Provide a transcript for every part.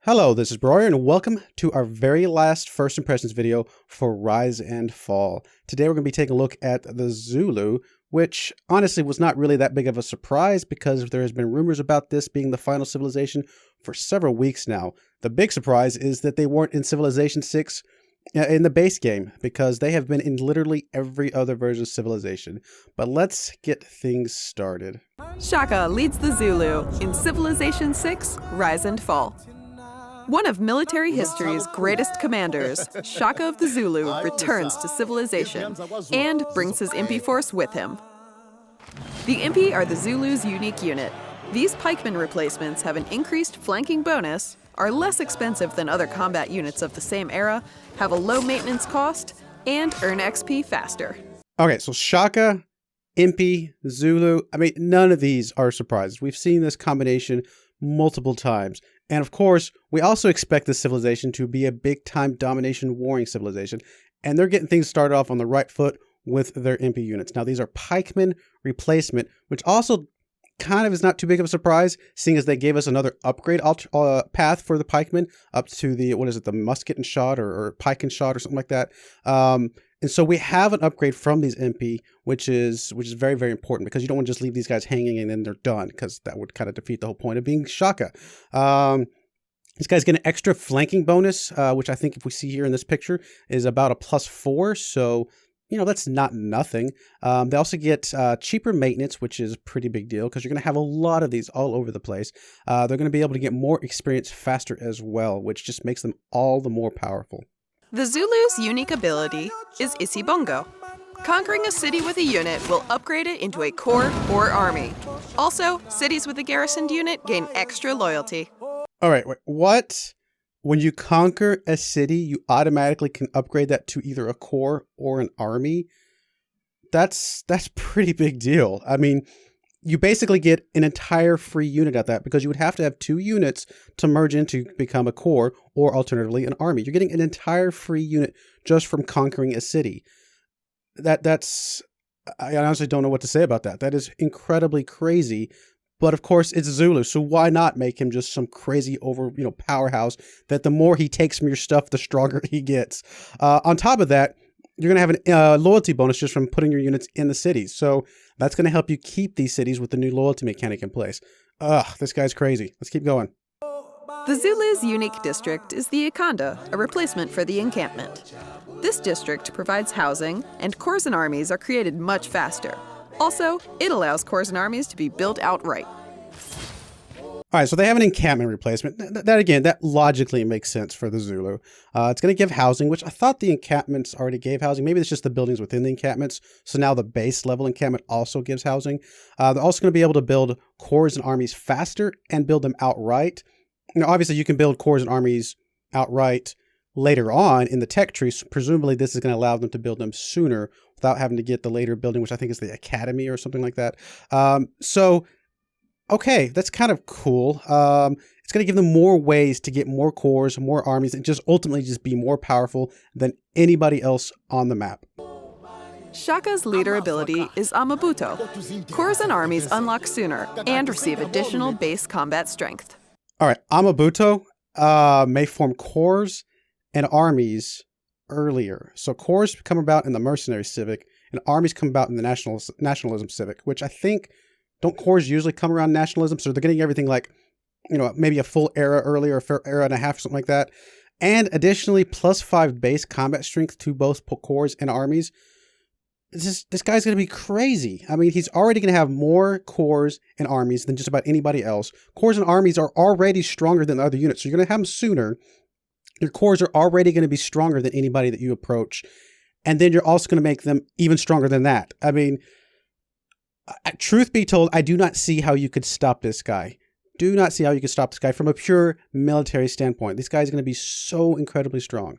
Hello, this is Broyar, and welcome to our very last First Impressions video for Rise and Fall. Today we're going to be taking a look at the Zulu, which honestly was not really that big of a surprise because there has been rumors about this being the final civilization for several weeks now. The big surprise is that they weren't in Civilization 6 in the base game, because they have been in literally every other version of Civilization. But let's get things started. Shaka leads the Zulu in Civilization 6, Rise and Fall. One of military history's greatest commanders, Shaka of the Zulu returns to Civilization and brings his Impi force with him. The Impi are the Zulu's unique unit. These pikeman replacements have an increased flanking bonus, are less expensive than other combat units of the same era, have a low maintenance cost, and earn XP faster. Okay, so Shaka, Impi, Zulu, none of these are surprises. We've seen this combination multiple times. And of course, we also expect this civilization to be a big-time domination warring civilization. And they're getting things started off on the right foot with their Impi units. Now, these are pikeman replacement, which also kind of is not too big of a surprise, seeing as they gave us another upgrade path for the pikemen up to the, the musket and shot or pike and shot or something like that. And so we have an upgrade from these Impi, which is very, very important, because you don't want to just leave these guys hanging and then they're done, because that would kind of defeat the whole point of being Shaka. These guys get an extra flanking bonus, which I think if we see here in this picture is about a +4. So, that's not nothing. They also get cheaper maintenance, which is a pretty big deal, because you're going to have a lot of these all over the place. They're going to be able to get more experience faster as well, which just makes them all the more powerful. The Zulu's unique ability is Isibongo. Conquering a city with a unit will upgrade it into a corps or army. Also, cities with a garrisoned unit gain extra loyalty. All right, wait, what? When you conquer a city, you automatically can upgrade that to either a corps or an army? That's pretty big deal. You basically get an entire free unit at that, because you would have to have 2 units to merge into become a corps, or alternatively an army. You're getting an entire free unit just from conquering a city. I honestly don't know what to say about that. That is incredibly crazy. But of course, it's Zulu, so why not make him just some crazy powerhouse that the more he takes from your stuff, the stronger he gets. On top of that, you're going to have a loyalty bonus just from putting your units in the cities. So that's going to help you keep these cities with the new loyalty mechanic in place. This guy's crazy. Let's keep going. The Zulu's unique district is the Ikanda, a replacement for the encampment. This district provides housing, and Corps and Armies are created much faster. Also, it allows Corps and Armies to be built outright. All right, so they have an encampment replacement. That logically makes sense for the Zulu. It's going to give housing, which I thought the encampments already gave housing. Maybe it's just the buildings within the encampments. So now the base level encampment also gives housing. They're also going to be able to build Corps and Armies faster and build them outright. Obviously, you can build Corps and Armies outright later on in the tech tree. So presumably, this is going to allow them to build them sooner without having to get the later building, which I think is the Academy or something like that. Okay, that's kind of cool. It's going to give them more ways to get more corps, more armies, and just ultimately just be more powerful than anybody else on the map. Shaka's leader ability is Amabuto. Corps and Armies unlock sooner and receive additional base combat strength. All right, Amabuto may form corps and armies earlier. So corps come about in the mercenary civic, and armies come about in the nationalism civic, which I think... Don't corps usually come around nationalism? So they're getting everything like, maybe a full era earlier, a era and a half, or something like that. And additionally, +5 base combat strength to both corps and armies. This guy's going to be crazy. He's already going to have more corps and armies than just about anybody else. Corps and armies are already stronger than the other units, so you're going to have them sooner. Your corps are already going to be stronger than anybody that you approach. And then you're also going to make them even stronger than that. Truth be told, I do not see how you could stop this guy. Do not see how you could stop this guy from a pure military standpoint. This guy's going to be so incredibly strong.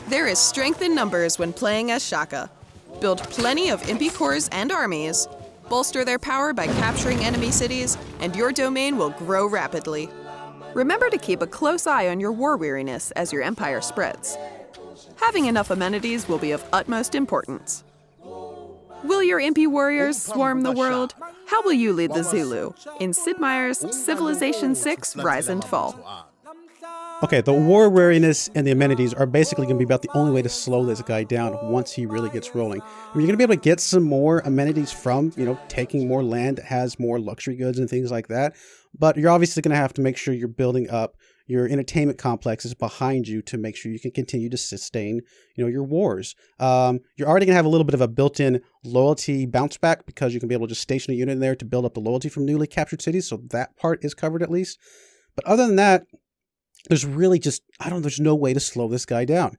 There is strength in numbers when playing as Shaka. Build plenty of Impi corps and armies, bolster their power by capturing enemy cities, and your domain will grow rapidly. Remember to keep a close eye on your war weariness as your empire spreads. Having enough amenities will be of utmost importance. Will your Impi warriors swarm the world? How will you lead the Zulu in Sid Meier's Civilization 6 Rise and Fall? Okay, the war wariness and the amenities are basically going to be about the only way to slow this guy down once he really gets rolling. I mean, you're going to be able to get some more amenities from, taking more land that has more luxury goods and things like that. But you're obviously going to have to make sure you're building up your entertainment complexes behind you to make sure you can continue to sustain, your wars. You're already going to have a little bit of a built-in loyalty bounce back because you can be able to just station a unit in there to build up the loyalty from newly captured cities. So that part is covered at least. But other than that, there's really there's no way to slow this guy down.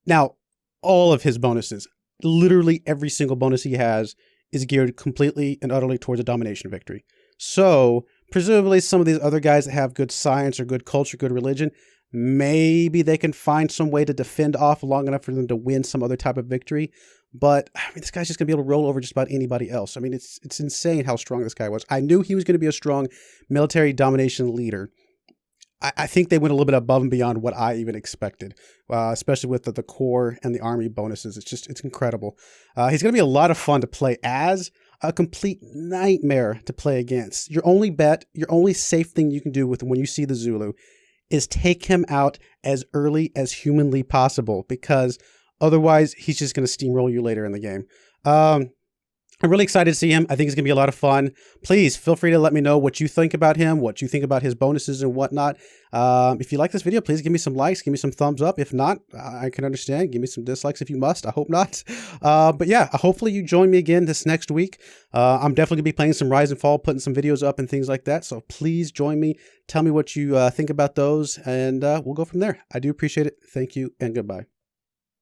Now, all of his bonuses, literally every single bonus he has, is geared completely and utterly towards a domination victory. So, presumably some of these other guys that have good science or good culture, good religion, maybe they can find some way to defend off long enough for them to win some other type of victory. But, this guy's just going to be able to roll over just about anybody else. I mean, it's insane how strong this guy was. I knew he was going to be a strong military domination leader. I think they went a little bit above and beyond what I even expected, especially with the Corps and the Army bonuses. It's incredible. He's going to be a lot of fun to play as, a complete nightmare to play against. Your only bet, your only safe thing you can do with when you see the Zulu is take him out as early as humanly possible, because otherwise he's just going to steamroll you later in the game. I'm really excited to see him. I think it's going to be a lot of fun. Please feel free to let me know what you think about him, what you think about his bonuses and whatnot. If you like this video, please give me some likes, give me some thumbs up. If not, I can understand. Give me some dislikes if you must. I hope not. But yeah, hopefully you join me again this next week. I'm definitely going to be playing some Rise and Fall, putting some videos up and things like that. So please join me. Tell me what you think about those, and we'll go from there. I do appreciate it. Thank you, and goodbye.